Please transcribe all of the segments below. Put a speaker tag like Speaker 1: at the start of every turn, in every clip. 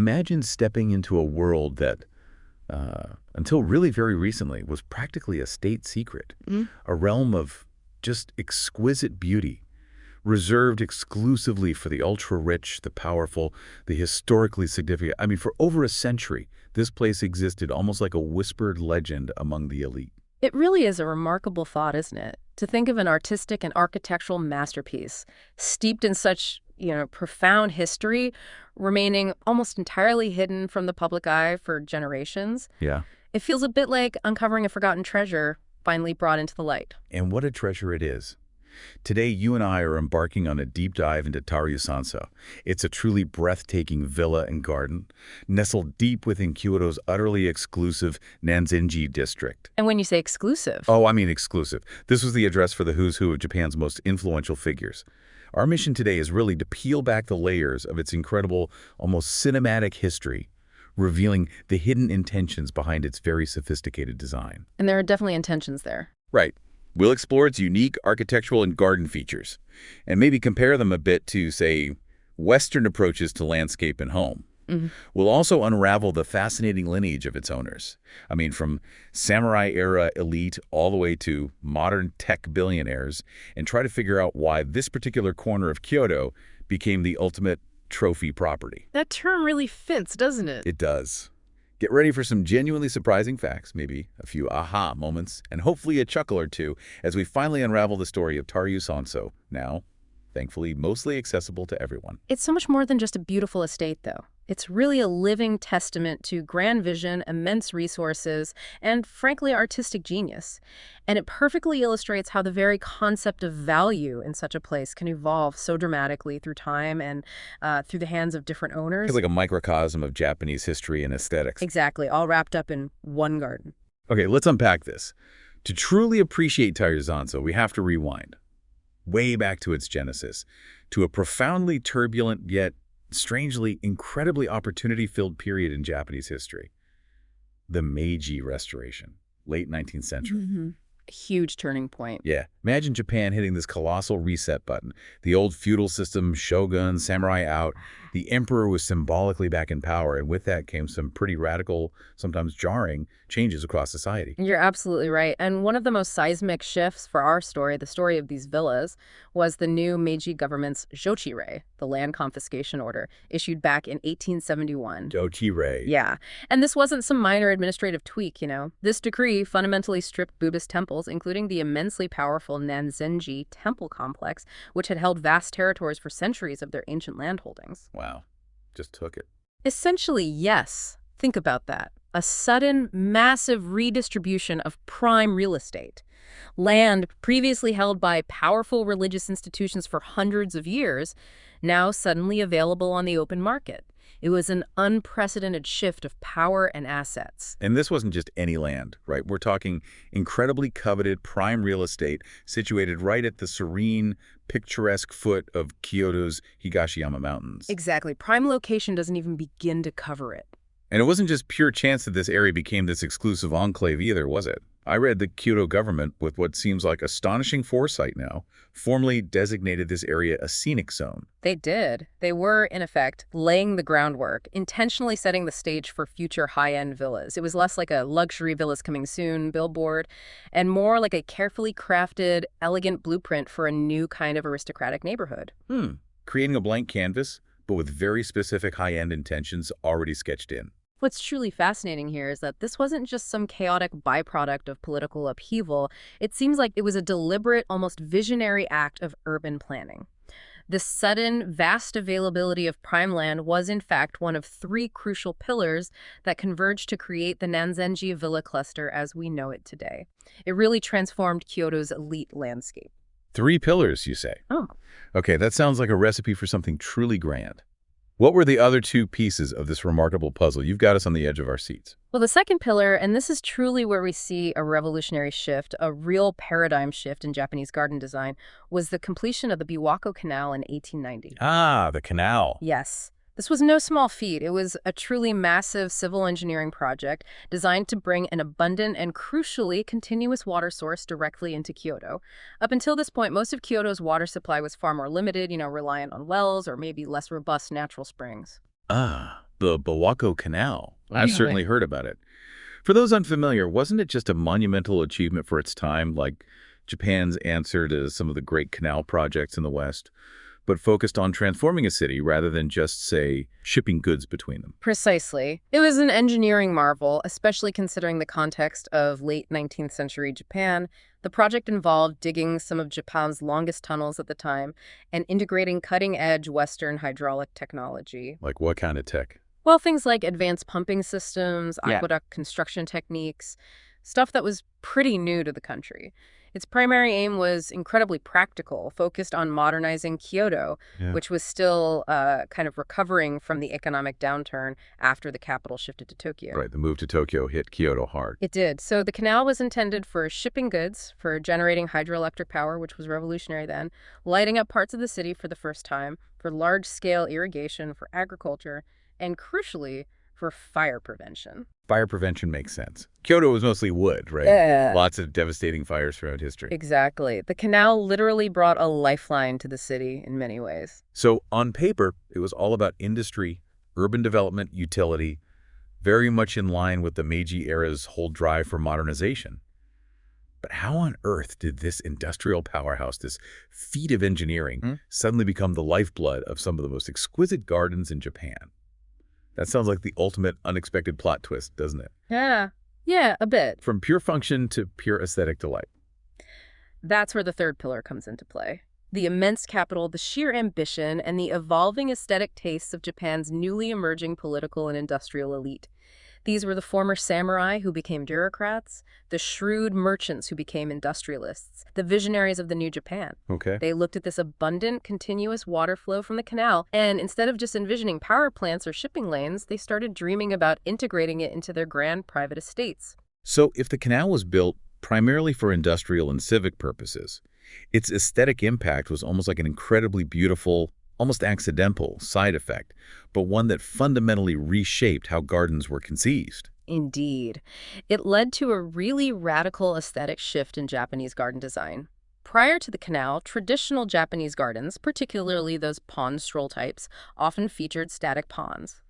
Speaker 1: Imagine stepping into a world that, until really very recently, was practically a state secret, a realm of just exquisite beauty, reserved exclusively for the ultra-rich, the powerful, the historically significant. I mean, for over a century, this place existed almost like a whispered legend among the elite.
Speaker 2: It really is a remarkable thought, isn't it? To think of an artistic and architectural masterpiece steeped in such, profound history, remaining almost entirely hidden from the public eye for generations.
Speaker 1: Yeah.
Speaker 2: It feels a bit like uncovering a forgotten treasure finally brought into the light.
Speaker 1: And what a treasure it is. Today, you and I are embarking on a deep dive into Sanso. It's a truly breathtaking villa and garden, nestled deep within Kyoto's utterly exclusive Nanzenji district.
Speaker 2: And when you say exclusive...
Speaker 1: Oh, I mean exclusive. This was the address for the who's who of Japan's most influential figures. Our mission today is really to peel back the layers of its incredible, almost cinematic history, revealing the hidden intentions behind its very sophisticated design.
Speaker 2: And there are definitely intentions there.
Speaker 1: Right. We'll explore its unique architectural and garden features, and maybe compare them a bit to, say, Western approaches to landscape and home. We'll also unravel the fascinating lineage of its owners. I mean, from samurai-era elite all the way to modern tech billionaires, and try to figure out why this particular corner of Kyoto became the ultimate trophy property.
Speaker 2: That term really fits, doesn't it?
Speaker 1: It does. Get ready for some genuinely surprising facts, maybe a few aha moments, and hopefully a chuckle or two as we finally unravel the story of Sanso, now, thankfully, mostly accessible to everyone.
Speaker 2: It's so much more than just a beautiful estate, though. It's really a living testament to grand vision, immense resources, and, frankly, artistic genius. And it perfectly illustrates how the very concept of value in such a place can evolve so dramatically through time and through the hands of different owners.
Speaker 1: It's like a microcosm of Japanese history and aesthetics.
Speaker 2: Exactly, all wrapped up in one garden.
Speaker 1: Okay, let's unpack this. To truly appreciate Sanso, we have to rewind way back to its genesis, to a profoundly turbulent yet strangely, incredibly opportunity-filled period in Japanese history. The Meiji Restoration, late 19th century.
Speaker 2: A huge turning point.
Speaker 1: Yeah. Imagine Japan hitting this colossal reset button. The old feudal system, shogun, samurai out. The emperor was symbolically back in power, and with that came some pretty radical, sometimes jarring, changes across society.
Speaker 2: You're absolutely right. And one of the most seismic shifts for our story, the story of these villas, was the new Meiji government's Jochirei, the land confiscation order, issued back in 1871.
Speaker 1: Jochirei.
Speaker 2: Yeah. And this wasn't some minor administrative tweak, This decree fundamentally stripped Buddhist temples, including the immensely powerful Nanzenji temple complex, which had held vast territories for centuries of their ancient landholdings.
Speaker 1: Wow. Just took it.
Speaker 2: Essentially, yes. Think about that. A sudden, massive redistribution of prime real estate. Land previously held by powerful religious institutions for hundreds of years, now suddenly available on the open market. It was an unprecedented shift of power and assets.
Speaker 1: And this wasn't just any land, right? We're talking incredibly coveted prime real estate situated right at the serene, picturesque foot of Kyoto's Higashiyama Mountains.
Speaker 2: Exactly. Prime location doesn't even begin to cover it.
Speaker 1: And it wasn't just pure chance that this area became this exclusive enclave either, was it? I read the Kyoto government, with what seems like astonishing foresight now, formally designated this area a scenic zone.
Speaker 2: They did. They were, in effect, laying the groundwork, intentionally setting the stage for future high-end villas. It was less like a luxury villas coming soon billboard, and more like a carefully crafted, elegant blueprint for a new kind of aristocratic neighborhood.
Speaker 1: Creating a blank canvas, but with very specific high-end intentions already sketched in.
Speaker 2: What's truly fascinating here is that this wasn't just some chaotic byproduct of political upheaval. It seems like it was a deliberate, almost visionary act of urban planning. The sudden, vast availability of prime land was, in fact, one of three crucial pillars that converged to create the Nanzenji villa cluster as we know it today. It really transformed Kyoto's elite landscape.
Speaker 1: 3 pillars, you say?
Speaker 2: Oh.
Speaker 1: Okay, that sounds like a recipe for something truly grand. What were the other 2 pieces of this remarkable puzzle? You've got us on the edge of our seats.
Speaker 2: Well, the second pillar, and this is truly where we see a revolutionary shift, a real paradigm shift in Japanese garden design, was the completion of the Biwako Canal in 1890.
Speaker 1: Ah, the canal.
Speaker 2: Yes. This was no small feat. It was a truly massive civil engineering project designed to bring an abundant and crucially continuous water source directly into Kyoto. Up until this point, most of Kyoto's water supply was far more limited, reliant on wells or maybe less robust natural springs.
Speaker 1: Ah, The Biwako Canal. I've
Speaker 2: Yeah.
Speaker 1: certainly heard about it. For those unfamiliar, wasn't it just a monumental achievement for its time, like Japan's answer to some of the great canal projects in the West, but focused on transforming a city rather than just, say, shipping goods between them?
Speaker 2: Precisely. It was an engineering marvel, especially considering the context of late 19th century Japan. The project involved digging some of Japan's longest tunnels at the time and integrating cutting-edge Western hydraulic technology.
Speaker 1: Like what kind of tech?
Speaker 2: Well, things like advanced pumping systems,
Speaker 1: Yeah.
Speaker 2: aqueduct construction techniques, stuff that was pretty new to the country. Its primary aim was incredibly practical, focused on modernizing Kyoto,
Speaker 1: Yeah.
Speaker 2: which was still kind of recovering from the economic downturn after the capital shifted to Tokyo.
Speaker 1: Right, the move to Tokyo hit Kyoto hard.
Speaker 2: It did. So the canal was intended for shipping goods, for generating hydroelectric power, which was revolutionary then, lighting up parts of the city for the first time, for large-scale irrigation, for agriculture, and crucially, for fire prevention.
Speaker 1: Fire prevention makes sense. Kyoto was mostly wood, right?
Speaker 2: Yeah.
Speaker 1: Lots of devastating fires throughout history.
Speaker 2: Exactly. The canal literally brought a lifeline to the city in many ways.
Speaker 1: So on paper, it was all about industry, urban development, utility, very much in line with the Meiji era's whole drive for modernization. But how on earth did this industrial powerhouse, this feat of engineering, suddenly become the lifeblood of some of the most exquisite gardens in Japan? That sounds like the ultimate unexpected plot twist, doesn't it?
Speaker 2: Yeah, a bit.
Speaker 1: From pure function to pure aesthetic delight.
Speaker 2: That's where the third pillar comes into play. The immense capital, the sheer ambition, and the evolving aesthetic tastes of Japan's newly emerging political and industrial elite. These were the former samurai who became bureaucrats, the shrewd merchants who became industrialists, the visionaries of the new Japan.
Speaker 1: Okay.
Speaker 2: They looked at this abundant, continuous water flow from the canal, and instead of just envisioning power plants or shipping lanes, they started dreaming about integrating it into their grand private estates.
Speaker 1: So if the canal was built primarily for industrial and civic purposes, its aesthetic impact was almost like an incredibly beautiful, almost accidental side effect, but one that fundamentally reshaped how gardens were conceived.
Speaker 2: Indeed. It led to a really radical aesthetic shift in Japanese garden design. Prior to the canal, traditional Japanese gardens, particularly those pond stroll types, often featured static ponds.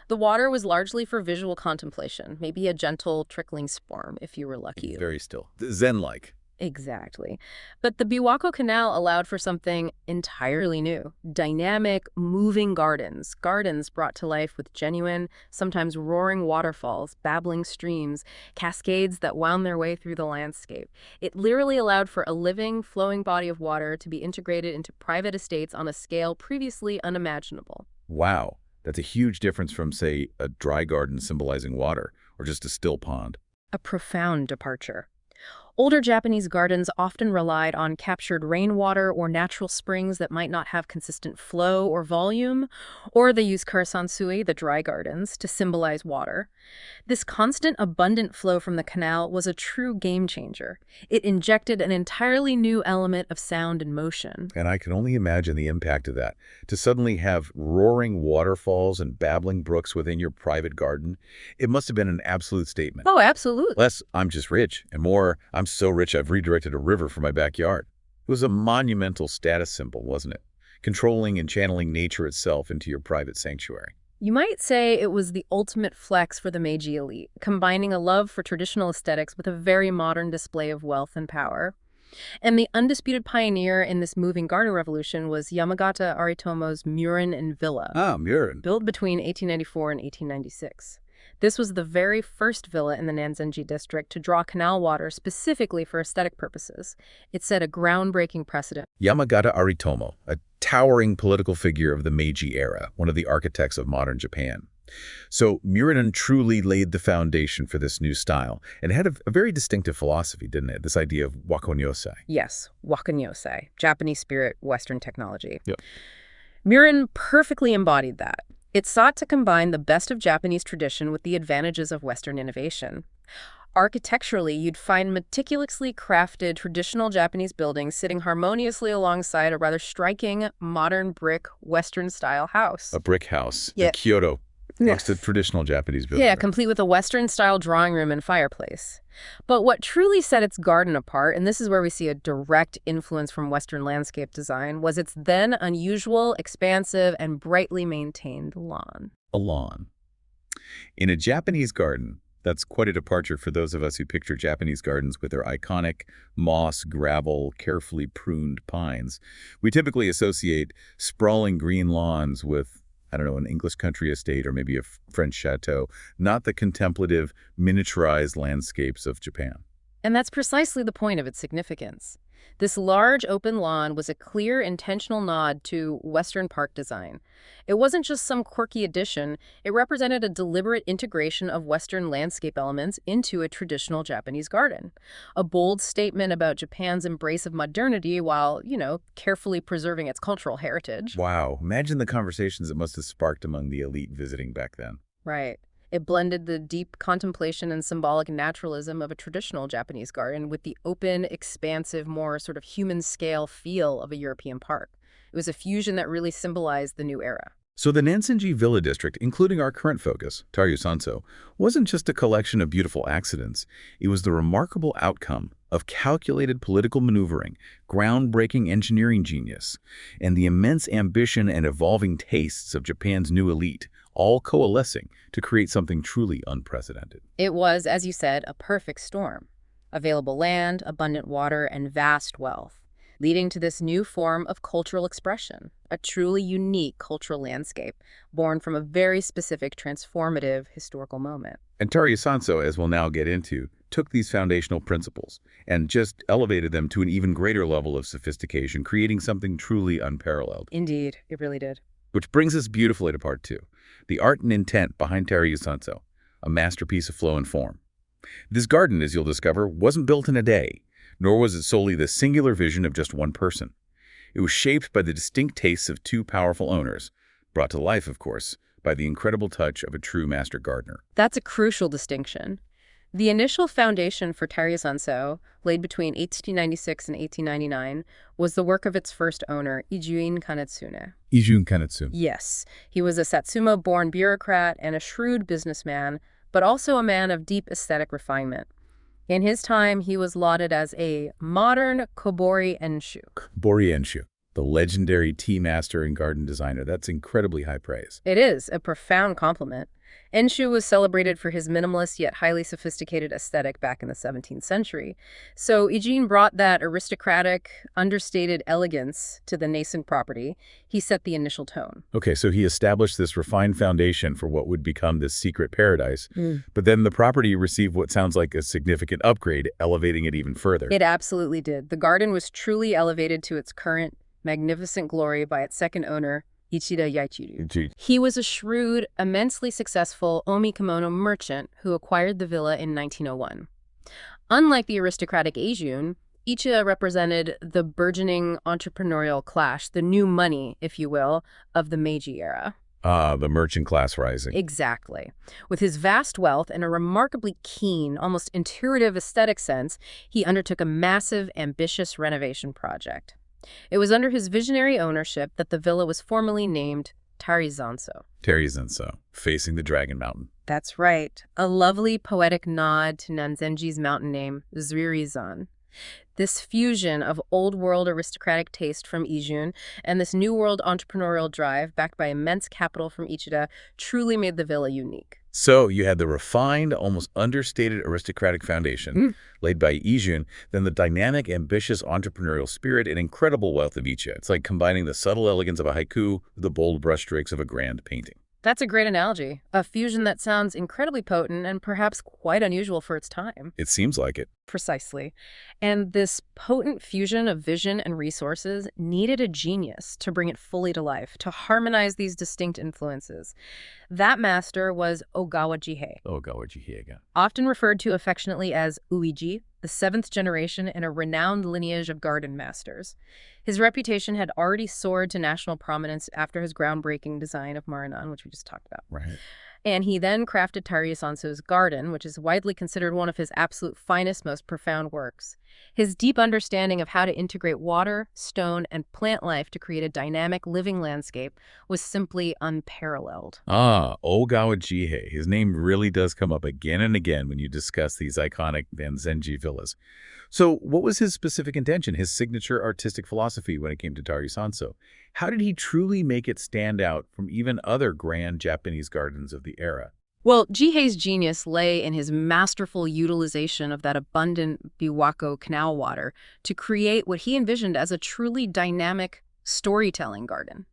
Speaker 2: The water was largely for visual contemplation, maybe a gentle trickling storm if you were lucky.
Speaker 1: Very still. Zen-like.
Speaker 2: Exactly. But the Biwako Canal allowed for something entirely new. Dynamic, moving gardens. Gardens brought to life with genuine, sometimes roaring waterfalls, babbling streams, cascades that wound their way through the landscape. It literally allowed for a living, flowing body of water to be integrated into private estates on a scale previously unimaginable.
Speaker 1: Wow. That's a huge difference from, say, a dry garden symbolizing water, or just a still pond.
Speaker 2: A profound departure. Older Japanese gardens often relied on captured rainwater or natural springs that might not have consistent flow or volume, or they used karasansui, the dry gardens, to symbolize water. This constant, abundant flow from the canal was a true game changer. It injected an entirely new element of sound and motion.
Speaker 1: And I can only imagine the impact of that. To suddenly have roaring waterfalls and babbling brooks within your private garden, it must have been an absolute statement.
Speaker 2: Oh, absolutely.
Speaker 1: Less, I'm just rich, and more, I'm so rich I've redirected a river from my backyard. It was a monumental status symbol, wasn't it? Controlling and channeling nature itself into your private sanctuary.
Speaker 2: You might say it was the ultimate flex for the Meiji elite, combining a love for traditional aesthetics with a very modern display of wealth and power. And the undisputed pioneer in this moving garden revolution was Yamagata Aritomo's Murin and Villa.
Speaker 1: Murin.
Speaker 2: Built between 1894 and 1896. This was the very first villa in the Nanzenji district to draw canal water specifically for aesthetic purposes. It set a groundbreaking precedent.
Speaker 1: Yamagata Aritomo, a towering political figure of the Meiji era, one of the architects of modern Japan. So Murin truly laid the foundation for this new style, and it had a very distinctive philosophy, didn't it? This idea of wakonyosai.
Speaker 2: Yes, wakonyosai, Japanese spirit, Western technology.
Speaker 1: Yep.
Speaker 2: Murin perfectly embodied that. It sought to combine the best of Japanese tradition with the advantages of Western innovation. Architecturally, you'd find meticulously crafted traditional Japanese buildings sitting harmoniously alongside a rather striking, modern brick, Western-style house.
Speaker 1: A brick house
Speaker 2: Yeah.
Speaker 1: in Kyoto.
Speaker 2: Yes.
Speaker 1: Next to traditional Japanese building.
Speaker 2: Yeah, complete with a Western-style drawing room and fireplace. But what truly set its garden apart, and this is where we see a direct influence from Western landscape design, was its then unusual, expansive, and brightly maintained lawn.
Speaker 1: A lawn. In a Japanese garden, that's quite a departure for those of us who picture Japanese gardens with their iconic moss, gravel, carefully pruned pines. We typically associate sprawling green lawns with, I don't know, an English country estate or maybe a French chateau, not the contemplative, miniaturized landscapes of Japan.
Speaker 2: And that's precisely the point of its significance. This large open lawn was a clear, intentional nod to Western park design. It wasn't just some quirky addition, it represented a deliberate integration of Western landscape elements into a traditional Japanese garden. A bold statement about Japan's embrace of modernity while, carefully preserving its cultural heritage.
Speaker 1: Wow, imagine the conversations it must have sparked among the elite visiting back then.
Speaker 2: Right. It blended the deep contemplation and symbolic naturalism of a traditional Japanese garden with the open, expansive, more sort of human-scale feel of a European park. It was a fusion that really symbolized the new era.
Speaker 1: So the Nansenji Villa District, including our current focus, Taryu-Sanso, wasn't just a collection of beautiful accidents. It was the remarkable outcome of calculated political maneuvering, groundbreaking engineering genius, and the immense ambition and evolving tastes of Japan's new elite, all coalescing to create something truly unprecedented.
Speaker 2: It was, as you said, a perfect storm. Available land, abundant water, and vast wealth, leading to this new form of cultural expression, a truly unique cultural landscape born from a very specific transformative historical moment.
Speaker 1: And Taryu-Sanso, as we'll now get into, took these foundational principles and just elevated them to an even greater level of sophistication, creating something truly unparalleled.
Speaker 2: Indeed, it really did.
Speaker 1: Which brings us beautifully to part two, the art and intent behind Taryu-Sanso, a masterpiece of flow and form. This garden, as you'll discover, wasn't built in a day, nor was it solely the singular vision of just one person. It was shaped by the distinct tastes of two powerful owners, brought to life, of course, by the incredible touch of a true master gardener.
Speaker 2: That's a crucial distinction. The initial foundation for Taryu-Sanso, laid between 1896 and 1899, was the work of its first owner, Ijun Kanetsune.
Speaker 1: Ijun Kanetsune.
Speaker 2: Yes, he was a Satsuma-born bureaucrat and a shrewd businessman, but also a man of deep aesthetic refinement. In his time, he was lauded as a modern Kobori Enshu.
Speaker 1: Kobori Enshu, the legendary tea master and garden designer. That's incredibly high praise.
Speaker 2: It is a profound compliment. Enshu was celebrated for his minimalist yet highly sophisticated aesthetic back in the 17th century. So Ijin brought that aristocratic, understated elegance to the nascent property. He set the initial tone.
Speaker 1: Okay, so he established this refined foundation for what would become this secret paradise. But then the property received what sounds like a significant upgrade, elevating it even further.
Speaker 2: It absolutely did. The garden was truly elevated to its current magnificent glory by its second owner, Ichida Yaichiru. He was a shrewd, immensely successful omikimono merchant who acquired the villa in 1901. Unlike the aristocratic Eijun, Ichida represented the burgeoning entrepreneurial clash, the new money, if you will, of the Meiji era.
Speaker 1: The merchant class rising.
Speaker 2: Exactly. With his vast wealth and a remarkably keen, almost intuitive aesthetic sense, he undertook a massive, ambitious renovation project. It was under his visionary ownership that the villa was formally named Taryu-Sanso.
Speaker 1: Taryu-Sanso, facing the Dragon Mountain.
Speaker 2: That's right. A lovely poetic nod to Nanzenji's mountain name, Zuirizan. This fusion of old-world aristocratic taste from Ijun and this new-world entrepreneurial drive backed by immense capital from Ichida truly made the villa unique.
Speaker 1: So you had the refined, almost understated aristocratic foundation laid by Ijun, then the dynamic, ambitious entrepreneurial spirit and incredible wealth of Ichida. It's like combining the subtle elegance of a haiku with the bold brushstrokes of a grand painting.
Speaker 2: That's a great analogy. A fusion that sounds incredibly potent and perhaps quite unusual for its time.
Speaker 1: It seems like it.
Speaker 2: Precisely. And this potent fusion of vision and resources needed a genius to bring it fully to life, to harmonize these distinct influences. That master was Ogawa Jihei.
Speaker 1: Ogawa Jihei again.
Speaker 2: Often referred to affectionately as Uiji, the seventh generation in a renowned lineage of garden masters. His reputation had already soared to national prominence after his groundbreaking design of Marinan, which we just talked about.
Speaker 1: Right.
Speaker 2: And he then crafted Tari Sanso's garden, which is widely considered one of his absolute finest, most profound works. His deep understanding of how to integrate water, stone, and plant life to create a dynamic living landscape was simply unparalleled.
Speaker 1: Ah, Ogawa Jihei. His name really does come up again and again when you discuss these iconic Danzenji villas. So what was his specific intention, his signature artistic philosophy when it came to Tari Sanso? How did he truly make it stand out from even other grand Japanese gardens of the era?
Speaker 2: Well, Jihei's genius lay in his masterful utilization of that abundant Biwako canal water to create what he envisioned as a truly dynamic storytelling garden.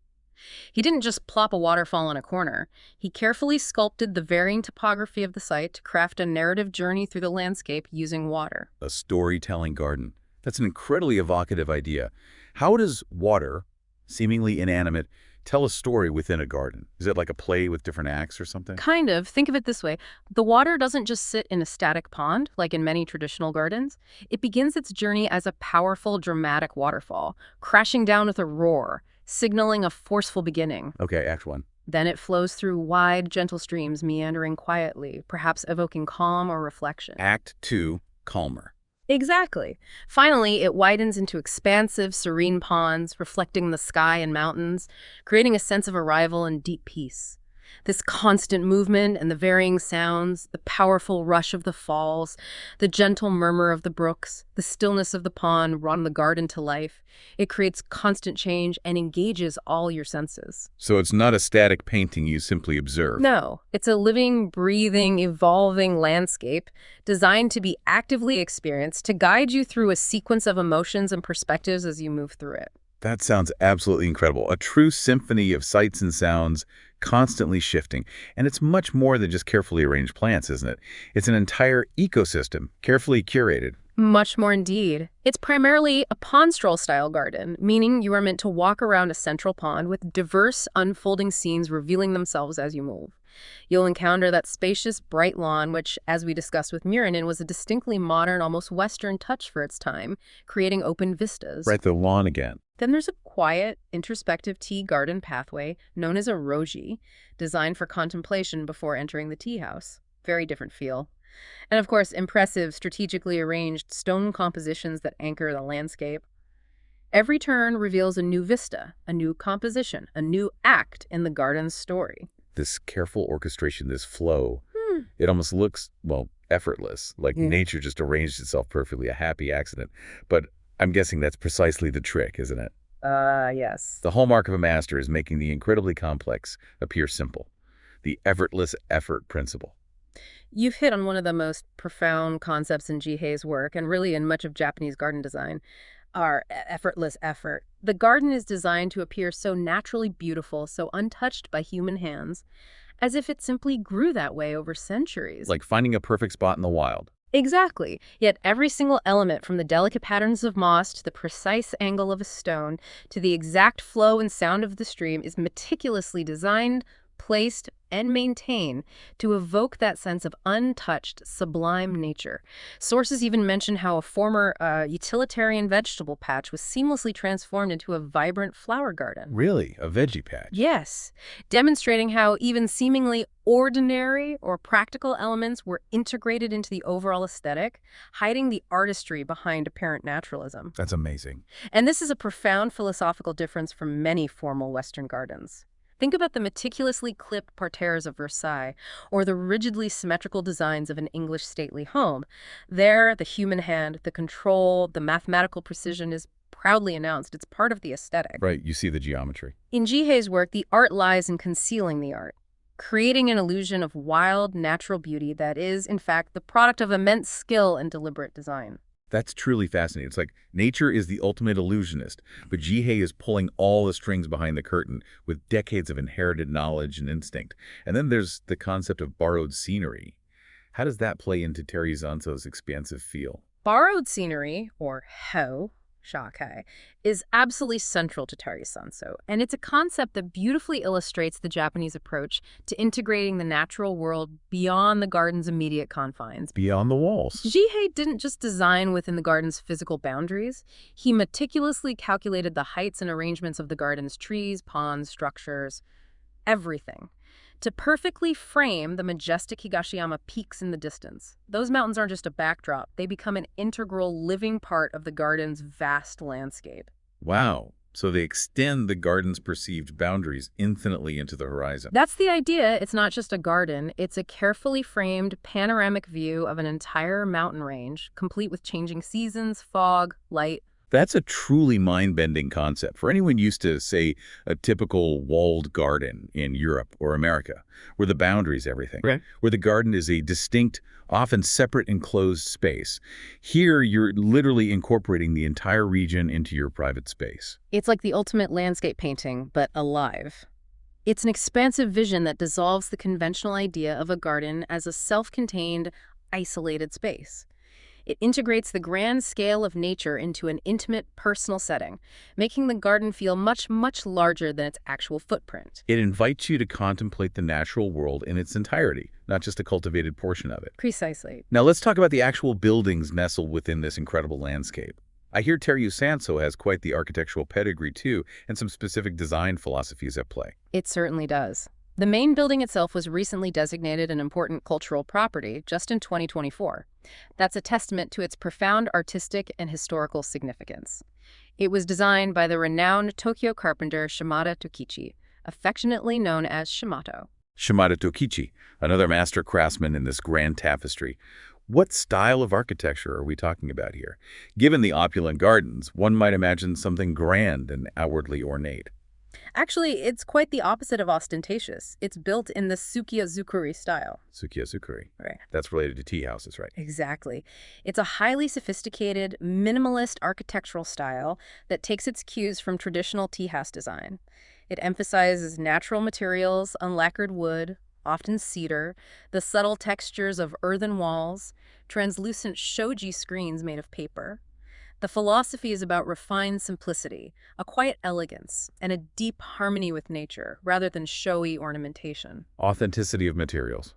Speaker 2: He didn't just plop a waterfall in a corner. He carefully sculpted the varying topography of the site to craft a narrative journey through the landscape using water.
Speaker 1: A storytelling garden. That's an incredibly evocative idea. How does water, seemingly inanimate, tell a story within a garden? Is it like a play with different acts or something?
Speaker 2: Kind of. Think of it this way. The water doesn't just sit in a static pond, like in many traditional gardens. It begins its journey as a powerful, dramatic waterfall, crashing down with a roar, signaling a forceful beginning.
Speaker 1: Okay, act one.
Speaker 2: Then it flows through wide, gentle streams, meandering quietly, perhaps evoking calm or reflection.
Speaker 1: Act two, calmer.
Speaker 2: Exactly. Finally, it widens into expansive, serene ponds, reflecting the sky and mountains, creating a sense of arrival and deep peace. This constant movement and the varying sounds, the powerful rush of the falls, the gentle murmur of the brooks, the stillness of the pond run the garden to life. It creates constant change and engages all your senses.
Speaker 1: So it's not a static painting you simply observe.
Speaker 2: No, it's a living, breathing, evolving landscape designed to be actively experienced, to guide you through a sequence of emotions and perspectives as you move through it.
Speaker 1: That sounds absolutely incredible. A true symphony of sights and sounds, constantly shifting. And it's much more than just carefully arranged plants, isn't it? It's an entire ecosystem, carefully curated.
Speaker 2: Much more indeed. It's primarily a pond stroll-style garden, meaning you are meant to walk around a central pond with diverse, unfolding scenes revealing themselves as you move. You'll encounter that spacious, bright lawn, which, as we discussed with Murinen, was a distinctly modern, almost Western touch for its time, creating open vistas.
Speaker 1: Right, the lawn again.
Speaker 2: Then there's a quiet, introspective tea garden pathway known as a roji, designed for contemplation before entering the tea house. Very different feel. And of course, impressive, strategically arranged stone compositions that anchor the landscape. Every turn reveals a new vista, a new composition, a new act in the garden's story.
Speaker 1: This careful orchestration, this flow, it almost looks, well, effortless, like nature just arranged itself perfectly, a happy accident. But I'm guessing that's precisely the trick, isn't it?
Speaker 2: Yes.
Speaker 1: The hallmark of a master is making the incredibly complex appear simple. The effortless effort principle.
Speaker 2: You've hit on one of the most profound concepts in Jihei's work, and really in much of Japanese garden design, our effortless effort. The garden is designed to appear so naturally beautiful, so untouched by human hands, as if it simply grew that way over centuries.
Speaker 1: Like finding a perfect spot in the wild.
Speaker 2: Exactly. Yet every single element, from the delicate patterns of moss to the precise angle of a stone to the exact flow and sound of the stream, is meticulously designed, placed, and maintained to evoke that sense of untouched, sublime nature. Sources even mention how a former utilitarian vegetable patch was seamlessly transformed into a vibrant flower garden.
Speaker 1: Really? A veggie patch?
Speaker 2: Yes, demonstrating how even seemingly ordinary or practical elements were integrated into the overall aesthetic, hiding the artistry behind apparent naturalism.
Speaker 1: That's amazing.
Speaker 2: And this is a profound philosophical difference from many formal Western gardens. Think about the meticulously clipped parterres of Versailles, or the rigidly symmetrical designs of an English stately home. There, the human hand, the control, the mathematical precision is proudly announced. It's part of the aesthetic.
Speaker 1: Right, you see the geometry.
Speaker 2: In Jihei's work, the art lies in concealing the art, creating an illusion of wild, natural beauty that is, in fact, the product of immense skill and deliberate design.
Speaker 1: That's truly fascinating. It's like nature is the ultimate illusionist, but Jihei is pulling all the strings behind the curtain with decades of inherited knowledge and instinct. And then there's the concept of borrowed scenery. How does that play into Terry Zanzo's expansive feel?
Speaker 2: Borrowed scenery, or hou, shakai, is absolutely central to Tari Sanso, and it's a concept that beautifully illustrates the Japanese approach to integrating the natural world beyond the garden's immediate confines.
Speaker 1: Beyond the walls.
Speaker 2: Jihei didn't just design within the garden's physical boundaries. He meticulously calculated the heights and arrangements of the garden's trees, ponds, structures, everything, to perfectly frame the majestic Higashiyama peaks in the distance. Those mountains aren't just a backdrop. They become an integral living part of the garden's vast landscape.
Speaker 1: Wow. So they extend the garden's perceived boundaries infinitely into the horizon.
Speaker 2: That's the idea. It's not just a garden. It's a carefully framed panoramic view of an entire mountain range, complete with changing seasons, fog, light.
Speaker 1: That's a truly mind-bending concept for anyone used to, say, a typical walled garden in Europe or America, where the boundary's everything,
Speaker 3: Right.
Speaker 1: where the garden is a distinct, often separate enclosed space. Here, you're literally incorporating the entire region into your private space.
Speaker 2: It's like the ultimate landscape painting, but alive. It's an expansive vision that dissolves the conventional idea of a garden as a self-contained, isolated space. It integrates the grand scale of nature into an intimate, personal setting, making the garden feel much, much larger than its actual footprint.
Speaker 1: It invites you to contemplate the natural world in its entirety, not just a cultivated portion of it.
Speaker 2: Precisely.
Speaker 1: Now let's talk about the actual buildings nestled within this incredible landscape. I hear對龍山荘has quite the architectural pedigree too, and some specific design philosophies at play.
Speaker 2: It certainly does. The main building itself was recently designated an important cultural property just in 2024. That's a testament to its profound artistic and historical significance. It was designed by the renowned Tokyo carpenter Shimada Tokichi, affectionately known as Shimato.
Speaker 1: Shimada Tokichi, another master craftsman in this grand tapestry. What style of architecture are we talking about here? Given the opulent gardens, one might imagine something grand and outwardly ornate.
Speaker 2: Actually, it's quite the opposite of ostentatious. It's built in the Sukiya-zukuri style.
Speaker 1: Sukiya-zukuri.
Speaker 2: Right.
Speaker 1: That's related to tea houses, right?
Speaker 2: Exactly. It's a highly sophisticated, minimalist architectural style that takes its cues from traditional tea house design. It emphasizes natural materials, unlacquered wood, often cedar, the subtle textures of earthen walls, translucent shoji screens made of paper. The philosophy is about refined simplicity, a quiet elegance, and a deep harmony with nature, rather than showy ornamentation.
Speaker 1: Authenticity of materials.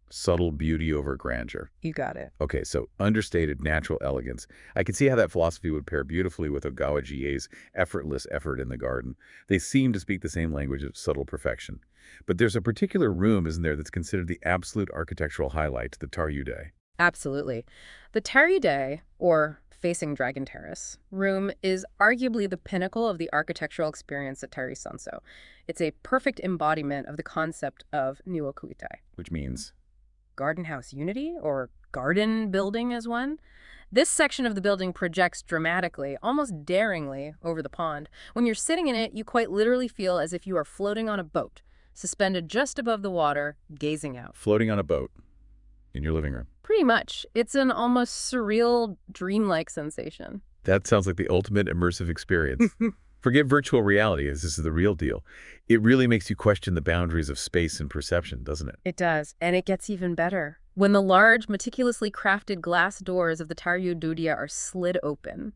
Speaker 1: Subtle beauty over grandeur.
Speaker 2: You got it.
Speaker 1: Okay, so understated natural elegance. I can see how that philosophy would pair beautifully with Ogawa Jie's effortless effort in the garden. They seem to speak the same language of subtle perfection. But there's a particular room, isn't there, that's considered the absolute architectural highlight, the Taryude.
Speaker 2: Absolutely. The Taryude, or facing Dragon Terrace, room is arguably the pinnacle of the architectural experience at Tai Sanso. It's a perfect embodiment of the concept of Nuokuitai.
Speaker 1: Which means?
Speaker 2: Garden house unity, or garden building as one. This section of the building projects dramatically, almost daringly, over the pond. When you're sitting in it, you quite literally feel as if you are floating on a boat, suspended just above the water, gazing out.
Speaker 1: Floating on a boat in your living room.
Speaker 2: Pretty much. It's an almost surreal, dreamlike sensation.
Speaker 1: That sounds like the ultimate immersive experience. Forget virtual reality, as this is the real deal. It really makes you question the boundaries of space and perception, doesn't it?
Speaker 2: It does, and it gets even better. When the large, meticulously crafted glass doors of the Taryududia are slid open,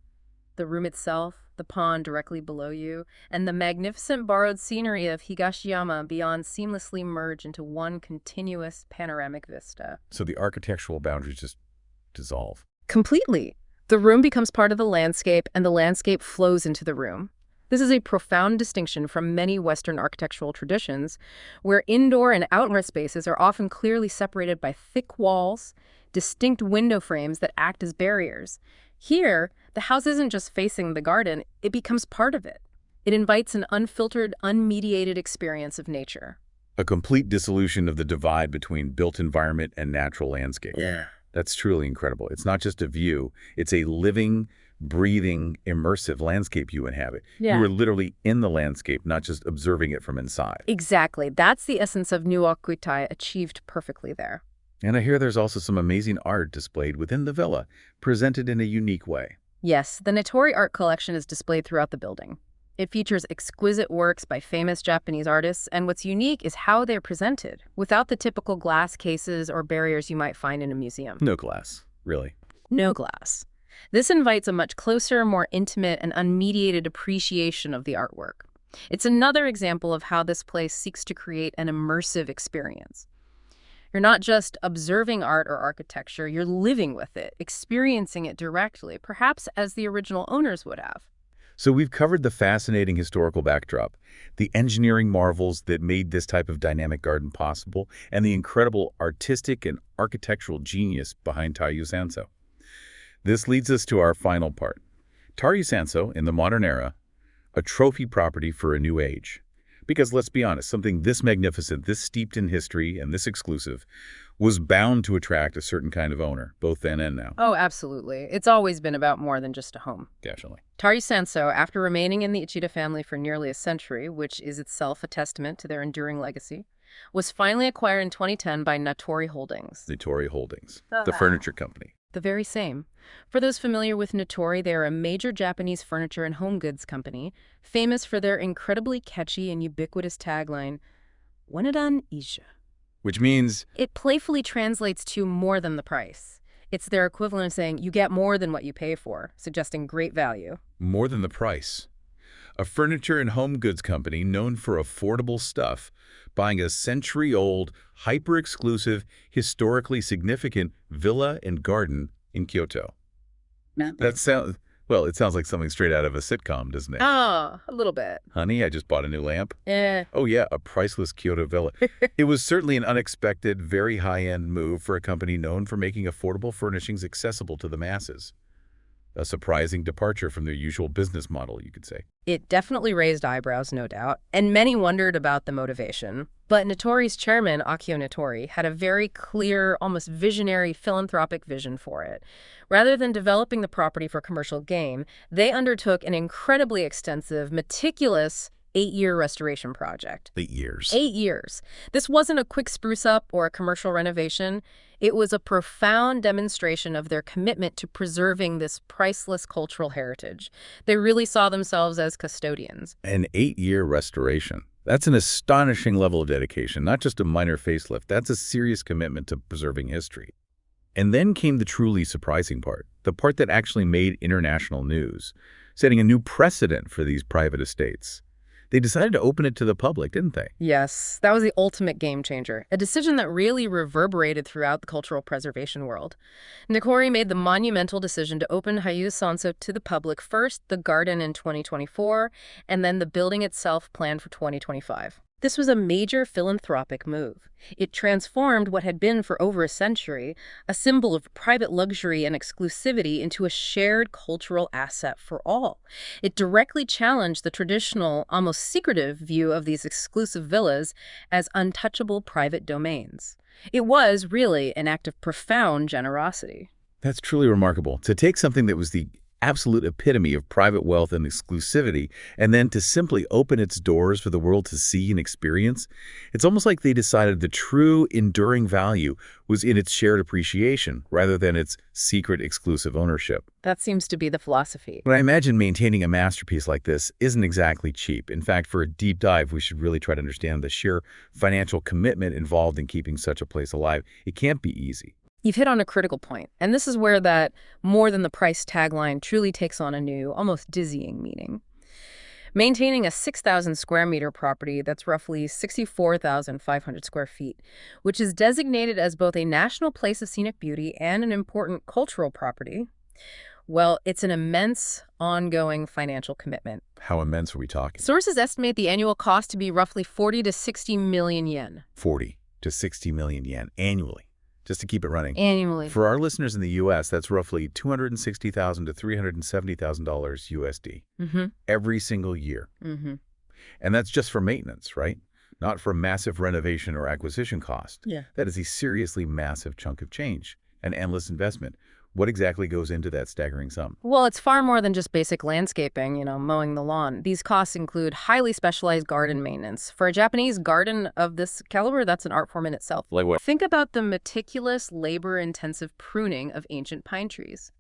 Speaker 2: the room itself, the pond directly below you, and the magnificent borrowed scenery of Higashiyama beyond seamlessly merge into one continuous panoramic vista.
Speaker 1: So the architectural boundaries just dissolve.
Speaker 2: Completely. The room becomes part of the landscape, and the landscape flows into the room. This is a profound distinction from many Western architectural traditions, where indoor and outdoor spaces are often clearly separated by thick walls, distinct window frames that act as barriers. Here, the house isn't just facing the garden, it becomes part of it. It invites an unfiltered, unmediated experience of nature.
Speaker 1: A complete dissolution of the divide between built environment and natural landscape.
Speaker 3: Yeah.
Speaker 1: That's truly incredible. It's not just a view, it's a living, breathing, immersive landscape you inhabit.
Speaker 2: Yeah.
Speaker 1: You are literally in the landscape, not just observing it from inside.
Speaker 2: Exactly. That's the essence of Nuokuitai achieved perfectly there.
Speaker 1: And I hear there's also some amazing art displayed within the villa, presented in a unique way.
Speaker 2: Yes, the Nitori art collection is displayed throughout the building. It features exquisite works by famous Japanese artists, and what's unique is how they're presented, without the typical glass cases or barriers you might find in a museum.
Speaker 1: No glass, really.
Speaker 2: No glass. This invites a much closer, more intimate, and unmediated appreciation of the artwork. It's another example of how this place seeks to create an immersive experience. You're not just observing art or architecture, you're living with it, experiencing it directly, perhaps as the original owners would have.
Speaker 1: So we've covered the fascinating historical backdrop, the engineering marvels that made this type of dynamic garden possible, and the incredible artistic and architectural genius behind Taiyu Sanso. This leads us to our final part. Taiyu Sanso, in the modern era, a trophy property for a new age. Because let's be honest, something this magnificent, this steeped in history, and this exclusive was bound to attract a certain kind of owner, both then and now.
Speaker 2: Oh, absolutely. It's always been about more than just a home.
Speaker 1: Definitely.
Speaker 2: Taiyu Sanso, after remaining in the Ichida family for nearly a century, which is itself a testament to their enduring legacy, was finally acquired in 2010 by Natori Holdings.
Speaker 1: Natori Holdings, the furniture company.
Speaker 2: The very same. For those familiar with Natori, they are a major Japanese furniture and home goods company, famous for their incredibly catchy and ubiquitous tagline, Onedan Isha.
Speaker 1: Which means?
Speaker 2: It playfully translates to more than the price. It's their equivalent of saying you get more than what you pay for, suggesting great value.
Speaker 1: More than the price. A furniture and home goods company known for affordable stuff, buying a century-old, hyper-exclusive, historically significant villa and garden in Kyoto. That sounds, well, it sounds like something straight out of a sitcom, doesn't it?
Speaker 2: Oh, a little bit.
Speaker 1: Honey, I just bought a new lamp.
Speaker 2: Eh.
Speaker 1: Oh yeah, a priceless Kyoto villa. It was certainly an unexpected, very high-end move for a company known for making affordable furnishings accessible to the masses. A surprising departure from their usual business model, you could say.
Speaker 2: It definitely raised eyebrows, no doubt, and many wondered about the motivation. But Natori's chairman, Akio Natori, had a very clear, almost visionary, philanthropic vision for it. Rather than developing the property for commercial gain, they undertook an incredibly extensive, meticulous 8-year restoration project.
Speaker 1: 8 years.
Speaker 2: 8 years. This wasn't a quick spruce-up or a commercial renovation. It was a profound demonstration of their commitment to preserving this priceless cultural heritage. They really saw themselves as custodians.
Speaker 1: An 8-year restoration. That's an astonishing level of dedication, not just a minor facelift. That's a serious commitment to preserving history. And then came the truly surprising part, the part that actually made international news, setting a new precedent for these private estates. They decided to open it to the public, didn't they?
Speaker 2: Yes, that was the ultimate game changer, a decision that really reverberated throughout the cultural preservation world. Natori made the monumental decision to open Taiyu Sanso to the public, first the garden in 2024, and then the building itself planned for 2025. This was a major philanthropic move. It transformed what had been for over a century a symbol of private luxury and exclusivity into a shared cultural asset for all. It directly challenged the traditional, almost secretive view of these exclusive villas as untouchable private domains. It was really an act of profound generosity.
Speaker 1: That's truly remarkable. To take something that was the absolute epitome of private wealth and exclusivity, and then to simply open its doors for the world to see and experience, it's almost like they decided the true enduring value was in its shared appreciation rather than its secret exclusive ownership.
Speaker 2: That seems to be the philosophy.
Speaker 1: But I imagine maintaining a masterpiece like this isn't exactly cheap. In fact, for a deep dive, we should really try to understand the sheer financial commitment involved in keeping such a place alive. It can't be easy.
Speaker 2: You've hit on a critical point, and this is where that more than the price tagline truly takes on a new, almost dizzying meaning. Maintaining a 6,000 square meter property that's roughly 64,500 square feet, which is designated as both a national place of scenic beauty and an important cultural property, well, it's an immense, ongoing financial commitment.
Speaker 1: How immense are we talking?
Speaker 2: Sources estimate the annual cost to be roughly 40 to 60 million yen.
Speaker 1: 40 to 60 million yen annually. Just to keep it running.
Speaker 2: Annually.
Speaker 1: For our listeners in the U.S., that's roughly $260,000 to $370,000 USD every single year. And that's just for maintenance, right? Not for massive renovation or acquisition cost.
Speaker 2: Yeah.
Speaker 1: That is a seriously massive chunk of change, an endless investment. What exactly goes into that staggering sum?
Speaker 2: Well, it's far more than just basic landscaping, mowing the lawn. These costs include highly specialized garden maintenance. For a Japanese garden of this caliber, that's an art form in itself.
Speaker 1: Like what?
Speaker 2: Think about the meticulous, labor-intensive pruning of ancient pine trees.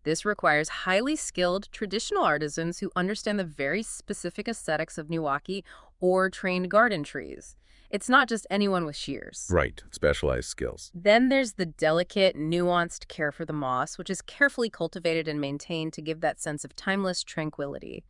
Speaker 2: This requires highly skilled traditional artisans who understand the very specific aesthetics of Niwaki or trained garden trees. It's not just anyone with shears.
Speaker 1: Right, specialized skills.
Speaker 2: Then there's the delicate, nuanced care for the moss, which is carefully cultivated and maintained to give that sense of timeless tranquility.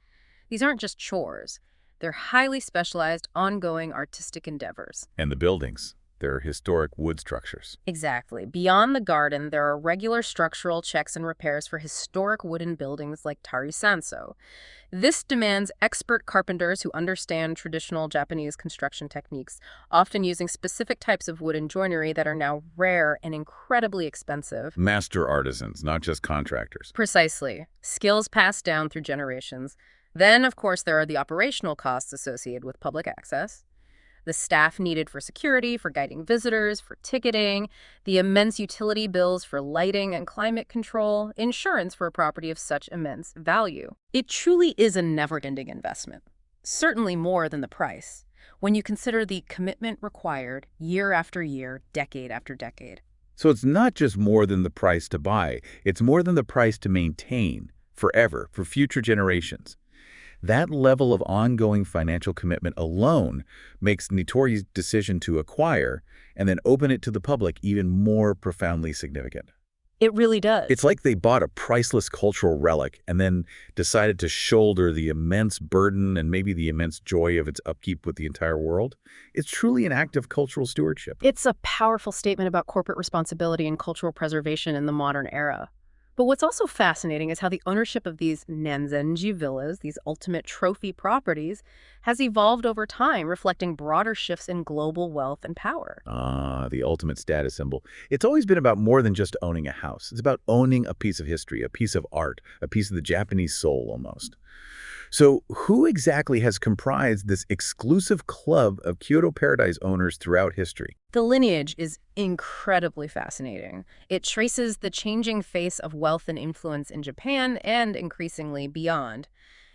Speaker 2: These aren't just chores. They're highly specialized, ongoing artistic endeavors.
Speaker 1: And the buildings. their historic wood structures.
Speaker 2: Exactly. Beyond the garden, there are regular structural checks and repairs for historic wooden buildings like Sanso. This demands expert carpenters who understand traditional Japanese construction techniques, often using specific types of wooden joinery that are now rare and incredibly expensive.
Speaker 1: Master artisans, not just contractors.
Speaker 2: Precisely. Skills passed down through generations. Then, of course, there are the operational costs associated with public access, the staff needed for security, for guiding visitors, for ticketing, the immense utility bills for lighting and climate control, insurance for a property of such immense value. It truly is a never-ending investment, certainly more than the price, when you consider the commitment required year after year, decade after decade.
Speaker 1: So it's not just more than the price to buy, it's more than the price to maintain forever, for future generations. That level of ongoing financial commitment alone makes Nitori's decision to acquire and then open it to the public even more profoundly significant.
Speaker 2: It really does.
Speaker 1: It's like they bought a priceless cultural relic and then decided to shoulder the immense burden and maybe the immense joy of its upkeep with the entire world. It's truly an act of cultural stewardship.
Speaker 2: It's a powerful statement about corporate responsibility and cultural preservation in the modern era. But what's also fascinating is how the ownership of these Nanzenji villas, these ultimate trophy properties, has evolved over time, reflecting broader shifts in global wealth and power.
Speaker 1: Ah, the ultimate status symbol. It's always been about more than just owning a house. It's about owning a piece of history, a piece of art, a piece of the Japanese soul almost. So who exactly has comprised this exclusive club of Kyoto Paradise owners throughout history?
Speaker 2: The lineage is incredibly fascinating. It traces the changing face of wealth and influence in Japan and increasingly beyond.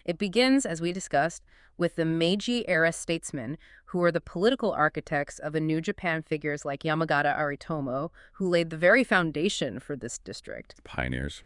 Speaker 2: It begins, as we discussed, with the Meiji-era statesmen who were the political architects of a new Japan figures like Yamagata Aritomo, who laid the very foundation for this district.
Speaker 1: Pioneers.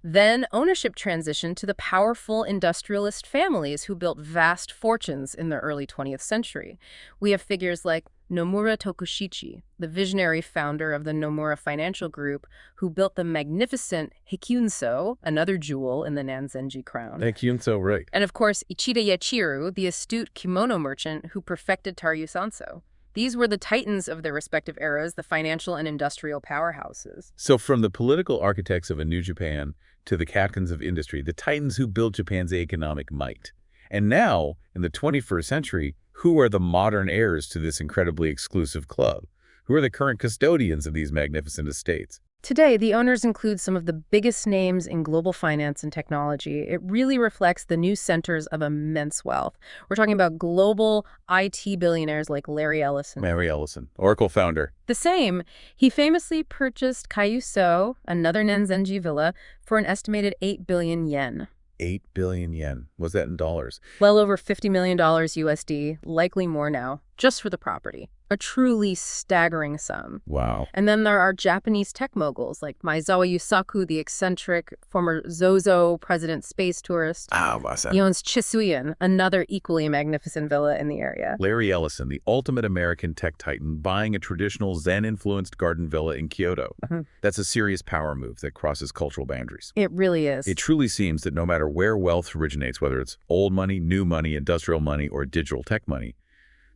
Speaker 2: Then ownership transitioned to the powerful industrialist families who built vast fortunes in the early 20th century. We have figures like Nomura Tokushichi, the visionary founder of the Nomura Financial Group, who built the magnificent Hikyunso, another jewel in the Nanzenji crown.
Speaker 1: Hikyunso, right.
Speaker 2: And of course, Ichida Yachiru, the astute kimono merchant who perfected Sanso. These were the titans of their respective eras, the financial and industrial powerhouses.
Speaker 1: So from the political architects of a new Japan to the captains of industry, the titans who built Japan's economic might. And now, in the 21st century, who are the modern heirs to this incredibly exclusive club? Who are the current custodians of these magnificent estates?
Speaker 2: Today, the owners include some of the biggest names in global finance and technology. It really reflects the new centers of immense wealth. We're talking about global IT billionaires like Larry Ellison.
Speaker 1: Larry Ellison, Oracle founder.
Speaker 2: The same. He famously purchased Kyuso, another Nanzenji villa, for an estimated 8 billion yen.
Speaker 1: 8 billion yen. Was that in dollars?
Speaker 2: Well over $50 million USD, likely more now, just for the property. A truly staggering sum.
Speaker 1: Wow.
Speaker 2: And then there are Japanese tech moguls like Maezawa Yusaku, the eccentric former Zozo president space tourist. He owns Chisuyan, another equally magnificent villa in the area.
Speaker 1: Larry Ellison, the ultimate American tech titan, buying a traditional Zen-influenced garden villa in Kyoto. That's a serious power move that crosses cultural boundaries.
Speaker 2: It really is.
Speaker 1: It truly seems that no matter where wealth originates, whether it's old money, new money, industrial money, or digital tech money,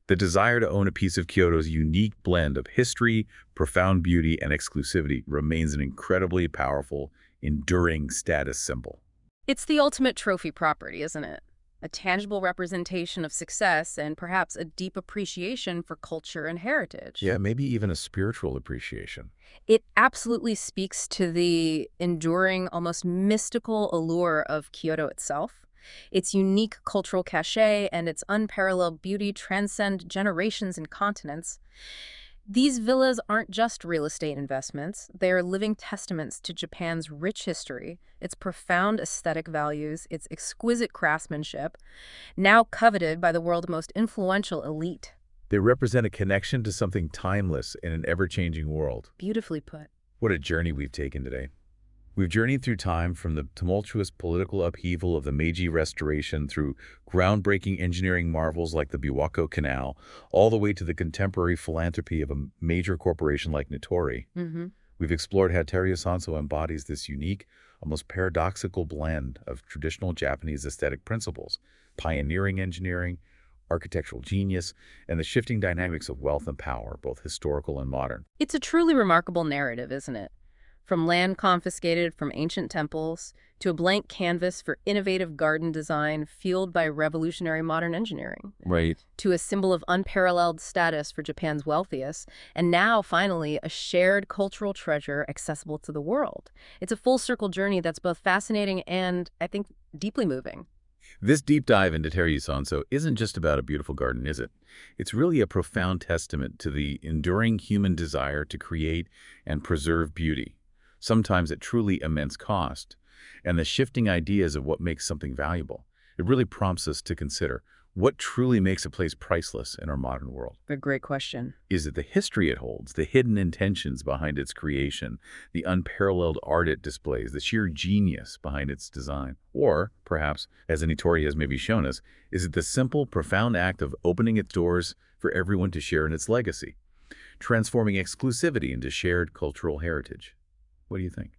Speaker 1: the desire to own a piece of Kyoto's unique blend of history, profound beauty, and exclusivity remains an incredibly powerful, enduring status symbol.
Speaker 2: It's the ultimate trophy property, isn't it? A tangible representation of success and perhaps a deep appreciation for culture and heritage.
Speaker 1: Yeah, maybe even a spiritual appreciation.
Speaker 2: It absolutely speaks to the enduring, almost mystical allure of Kyoto itself. Its unique cultural cachet and its unparalleled beauty transcend generations and continents. These villas aren't just real estate investments. They are living testaments to Japan's rich history, its profound aesthetic values, its exquisite craftsmanship, now coveted by the world's most influential elite.
Speaker 1: They represent a connection to something timeless in an ever-changing world.
Speaker 2: Beautifully put.
Speaker 1: What a journey we've taken today. We've journeyed through time from the tumultuous political upheaval of the Meiji Restoration through groundbreaking engineering marvels like the Biwako Canal, all the way to the contemporary philanthropy of a major corporation like Nitori. We've explored how Sanso embodies this unique, almost paradoxical blend of traditional Japanese aesthetic principles, pioneering engineering, architectural genius, and the shifting dynamics of wealth and power, both historical and modern.
Speaker 2: It's a truly remarkable narrative, isn't it? From land confiscated from ancient temples to a blank canvas for innovative garden design fueled by revolutionary modern engineering,
Speaker 1: Right.
Speaker 2: to a symbol of unparalleled status for Japan's wealthiest, and now, finally, a shared cultural treasure accessible to the world. It's a full-circle journey that's both fascinating and, I think, deeply moving.
Speaker 1: This deep dive into Sanso isn't just about a beautiful garden, is it? It's really a profound testament to the enduring human desire to create and preserve beauty, sometimes at truly immense cost, and the shifting ideas of what makes something valuable. It really prompts us to consider what truly makes a place priceless in our modern world.
Speaker 2: A great question.
Speaker 1: Is it the history it holds, the hidden intentions behind its creation, the unparalleled art it displays, the sheer genius behind its design? Or, perhaps, as Anitori has maybe shown us, is it the simple, profound act of opening its doors for everyone to share in its legacy, transforming exclusivity into shared cultural heritage? What do you think?